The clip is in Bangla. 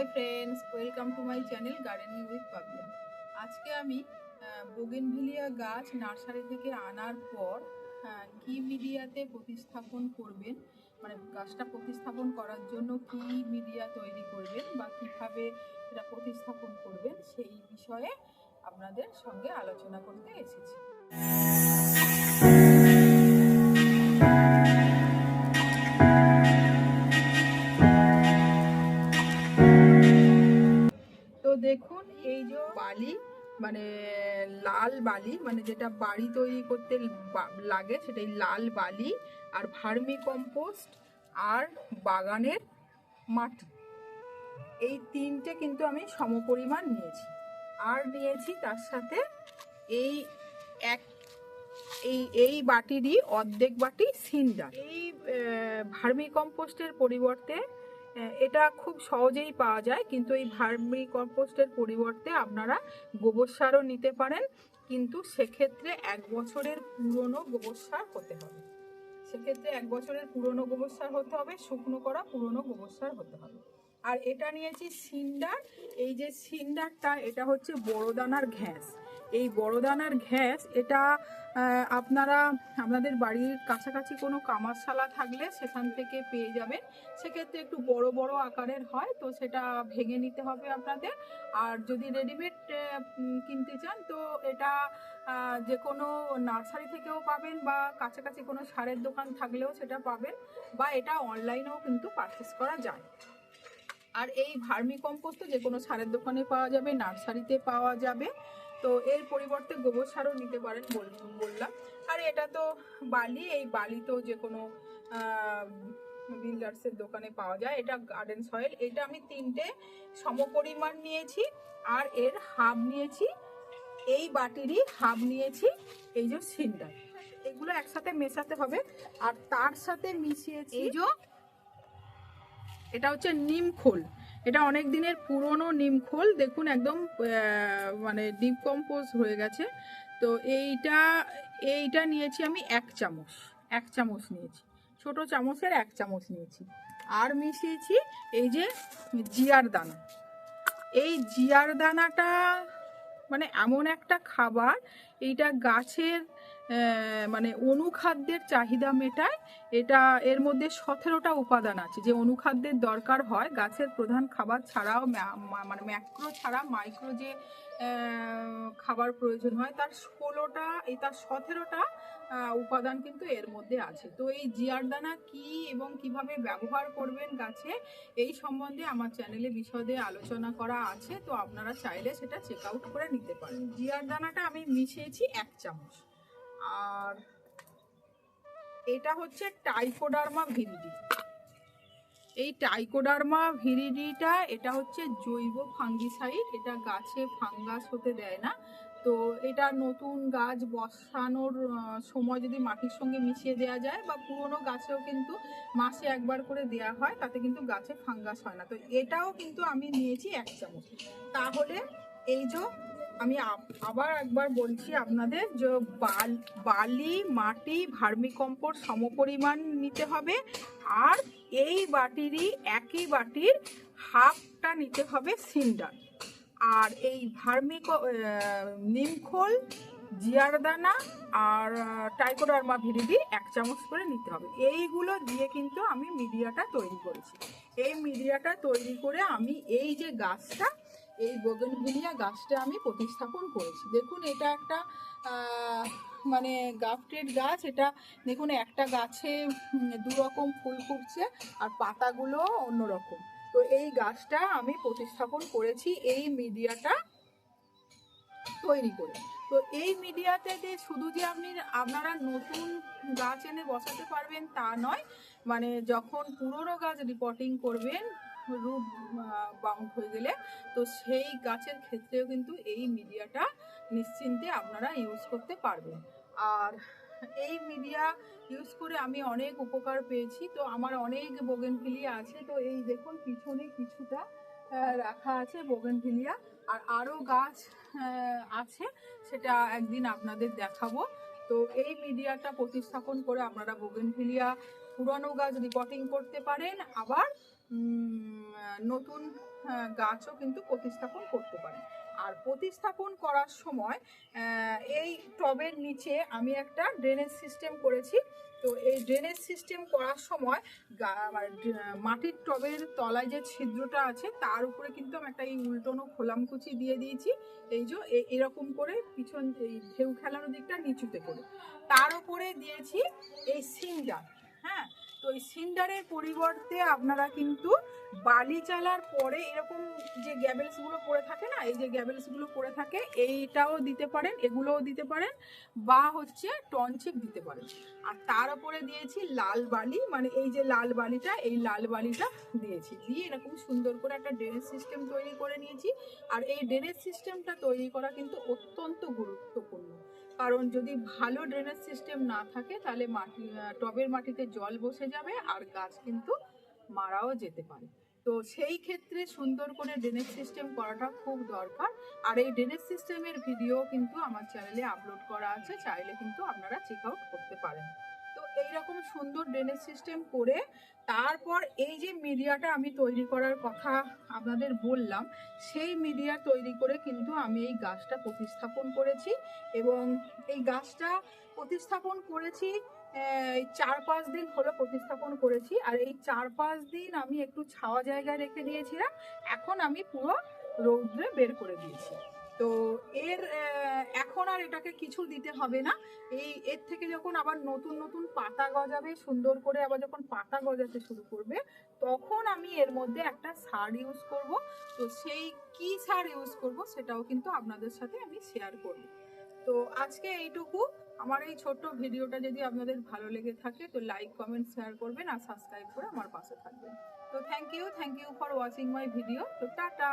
High friends, welcome to my channel gardening with Papiya. আজকে আমি বোগেনভিলিয়া গাছ নার্সারি থেকে আনার পর কি মিডিয়াতে প্রতিস্থাপন করবেন, মানে গাছটা প্রতিস্থাপন করার জন্য কি মিডিয়া তৈরি করবেন বা কীভাবে এটা প্রতিস্থাপন করবেন সেই বিষয়ে আপনাদের সঙ্গে আলোচনা করতে এসেছি। তো দেখুন, এই যে বালি, মানে লাল বালি, মানে যেটা বাড়ি তৈরি করতে লাগে সেটাই লাল বালি, আর ভার্মি কম্পোস্ট আর বাগানের মাটি, এই তিনটে কিন্তু আমি সমপরিমাণ নিয়েছি। আর নিয়েছি তার সাথে এই এক এই বাটিরই অর্ধেক বাটি সিন্ডার। এই ভার্মি কম্পোস্টের পরিবর্তে এটা খুব সহজেই পাওয়া যায়, কিন্তু এই ভার্মি কম্পোস্টের পরিবর্তে আপনারা গোবর সারও নিতে পারেন, কিন্তু সেক্ষেত্রে 1 বছরের পুরনো গোবর সার হতে হবে। সেক্ষেত্রে 1 বছরের পুরনো গোবর সার হতে হবে, শুকনো করা পুরনো গোবর সার হতে হবে। আর এটা নিয়েছি সিন্ডার। এই যে সিন্ডারটা, এটা হচ্ছে বড় দানার ঘ্যাস। এই বড় দানার ঘ্যাস এটা আপনারা আপনাদের বাড়ির কাছাকাছি কোনো কামারশালা থাকলে সেখান থেকে পেয়ে যাবেন। সেক্ষেত্রে একটু বড় বড় আকারের হয়, তো সেটা ভেঙে নিতে হবে আপনাদের। আর যদি রেডিমেড কিনতে চান তো এটা যে কোনো নার্সারি থেকেও পাবেন, বা কাছাকাছি কোনো সারের দোকান থাকলেও সেটা পাবেন, বা এটা অনলাইনেও কিন্তু পারচেস করা যায়। আর এই ভার্মি কম্পোস্ট যে কোনো সারের দোকানে পাওয়া যাবে, নার্সারিতে পাওয়া যাবে। তো এর পরিবর্তে গোবর সারও নিতে পারেন বললাম। আর এটা তো বালি, এই বালি তো যে কোনো বিল্ডার্সের দোকানে পাওয়া যায়। এটা গার্ডেন সয়েল। এটা আমি 3টে সমপরিমাণ নিয়েছি, আর এর হাফ নিয়েছি, এই বাটিরই হাফ নিয়েছি এই যে সিন্ডার। এগুলো একসাথে মেশাতে হবে। আর তার সাথে মিশিয়েছি এই যে, এটা হচ্ছে নিমখোল। এটা অনেক দিনের পুরনো নিমখোল, দেখুন একদম মানে ডিকম্পোজ হয়ে গেছে। তো এইটা নিয়েছি আমি 1 চামচ, 1 চামচ নিয়েছি, ছোট চামচের 1 চামচ নিয়েছি। আর মিশিয়েছি এই যে জিয়ার দানা। এই জিয়ার দানাটা মানে এমন একটা খাবার, এইটা গাছের মানে অনুখাদ্যের চাহিদা মেটায়। এটা এর মধ্যে 17টা উপাদান আছে যে অনুখাদ্যের দরকার হয় গাছের প্রধান খাবার ছাড়াও, মানে ম্যাক্রো ছাড়া মাইক্রো যে খাবার প্রয়োজন হয়, তার 17টা উপাদান কিন্তু এর মধ্যে আছে। তো এই জিয়ার দানা কি এবং কিভাবে ব্যবহার করবেন গাছে, এই সম্বন্ধে আমার চ্যানেলে বিশদে আলোচনা করা আছে, তো আপনারা চাইলে সেটা চেক আউট করে নিতে পারেন। জিয়ার দানাটা আমি মিশিয়েছি 1 চামচ। আর এটা হচ্ছে ট্রাইকোডার্মা ভিরিডি। এই ট্রাইকোডার্মা ভিরিডিটা এটা হচ্ছে জৈব ফাঙ্গিসাইড। এটা গাছে ফাঙ্গাস হতে দেয় না। তো এটা নতুন গাছ বসানোর সময় যদি মাটির সঙ্গে মিশিয়ে দেওয়া যায়, বা পুরনো গাছেও কিন্তু মাসে 1 বার করে দেওয়া হয়, তাতে কিন্তু গাছে ফাঙ্গাস হয় না। তো এটাও কিন্তু আমি নিয়েছি 1 চামচ। তাহলে এই যে আমি আবার একবার বলছি আপনাদের, যে বালি, মাটি, ভার্মিকম্পোস্ট সমপরিমাণ নিতে হবে। আর এই বাটিরই একই বাটির হাফটা নিতে হবে সিন্ডার। আর এই নিমখোল, জিয়ার দানা আর ট্রাইকোডার্মা ভিরিডি 1 চামচ করে নিতে হবে। এইগুলো দিয়ে কিন্তু আমি মিডিয়াটা তৈরি করেছি। এই মিডিয়াটা তৈরি করে আমি এই যে গাছটা, এই বোগেনভিলিয়া গাছটা আমি প্রতিস্থাপন করেছি। দেখুন, এটা একটা মানে গ্রাফটেড গাছ। এটা দেখুন, একটা গাছে 2 রকম ফুল ফুটছে আর পাতাগুলো অন্যরকম। তো এই গাছটা আমি প্রতিস্থাপন করেছি এই মিডিয়াটা তৈরি করে। তো এই মিডিয়াতে যে শুধু যে আপনারা নতুন গাছ এনে বসাতে পারবেন তা নয়, মানে যখন পুরনো গাছ রিপোর্টিং করবেন রুট বাউন্ড হয়ে গেলে, তো সেই গাছের ক্ষেত্রেও কিন্তু এই মিডিয়াটা নিশ্চিন্তে আপনারা ইউজ করতে পারবেন। আর এই মিডিয়া ইউজ করে আমি অনেক উপকার পেয়েছি। তো আমার অনেক বোগেনভিলিয়া আছে। তো এই দেখুন, পিছনে কিছুটা রাখা আছে বোগেনভিলিয়া, আর আরও গাছ আছে, সেটা একদিন আপনাদের দেখাবো। তো এই মিডিয়াটা প্রতিস্থাপন করে আপনারা বোগেনভিলিয়া পুরানো গাছ রিপোর্টিং করতে পারেন, আবার নতুন গাছও কিন্তু প্রতিস্থাপন করতে পারেন। আর প্রতিস্থাপন করার সময় এই টবের নিচে আমি একটা ড্রেনেজ সিস্টেম করেছি। তো এই ড্রেনেজ সিস্টেম করার সময় মাটির টবের তলায় যে ছিদ্রটা আছে তার উপরে কিন্তু আমি একটা এই উল্টোনো খোলামকুচি দিয়ে দিয়েছি। এই যে এরকম করে পিছন এই ঢেউ খেলানো দিকটা নিচুতে করে, তার উপরে দিয়েছি এই সিন্ডার। হ্যাঁ, তো এই সিন্ডারের পরিবর্তে আপনারা কিন্তু বালি চালার পরে এরকম যে গ্যাবেলসগুলো পড়ে থাকে না, এই যে গ্যাবেলসগুলো পড়ে থাকে এইটাও দিতে পারেন, এগুলোও দিতে পারেন, বা হচ্ছে টনচিপ দিতে পারেন। আর তার উপরে দিয়েছি লাল বালি, মানে এই যে লাল বালিটা, এই লাল বালিটা দিয়েছি, দিয়ে এরকম সুন্দর করে একটা ড্রেনেজ সিস্টেম তৈরি করে নিয়েছি। আর এই ড্রেনেজ সিস্টেমটা তৈরি করা কিন্তু অত্যন্ত গুরুত্বপূর্ণ, কারণ যদি ভালো ড্রেনেজ সিস্টেম না থাকে তাহলে টবের মাটিতে জল বসে যাবে আর গাছ কিন্তু মারাও যেতে পারে। তো সেই ক্ষেত্রে সুন্দর করে ড্রেনেজ সিস্টেম করাটা খুব দরকার। আর এই ড্রেনেজ সিস্টেমের ভিডিও কিন্তু আমার চ্যানেলে আপলোড করা আছে, চাইলে কিন্তু আপনারা চেক আউট করতে পারেন। তো এইরকম সুন্দর ড্রেনেজ সিস্টেম করে তারপর এই যে মিডিয়াটা আমি তৈরি করার কথা আপনাদের বললাম, সেই মিডিয়া তৈরি করে কিন্তু আমি এই গাছটা প্রতিস্থাপন করেছি। এবং এই গাছটা প্রতিস্থাপন করেছি 4-5 দিন হলো প্রতিস্থাপন করেছি। আর এই 4-5 দিন আমি একটু ছাওয়া জায়গায় রেখে দিয়েছিলাম, এখন আমি পুরো রৌদ্রে বের করে দিয়েছি। তো এখন আর এটাকে কিছু দিতে হবে না। এর থেকে যখন আবার নতুন নতুন পাতা গজাবে, সুন্দর করে আবার যখন পাতা গজাতে শুরু করবে, তখন আমি এর মধ্যে একটা সার ইউজ করব। তো সেই কি সার ইউজ করব সেটাও কিন্তু আপনাদের সাথে আমি শেয়ার করব। তো আজকে এইটুকু। আমার এই ছোট্ট ভিডিওটা যদি আপনাদের ভালো লেগে থাকে তো লাইক, কমেন্ট, শেয়ার করবেন আর সাবস্ক্রাইব করে আমার পাশে থাকবেন। তো thank you for watching my video. তো টাটা।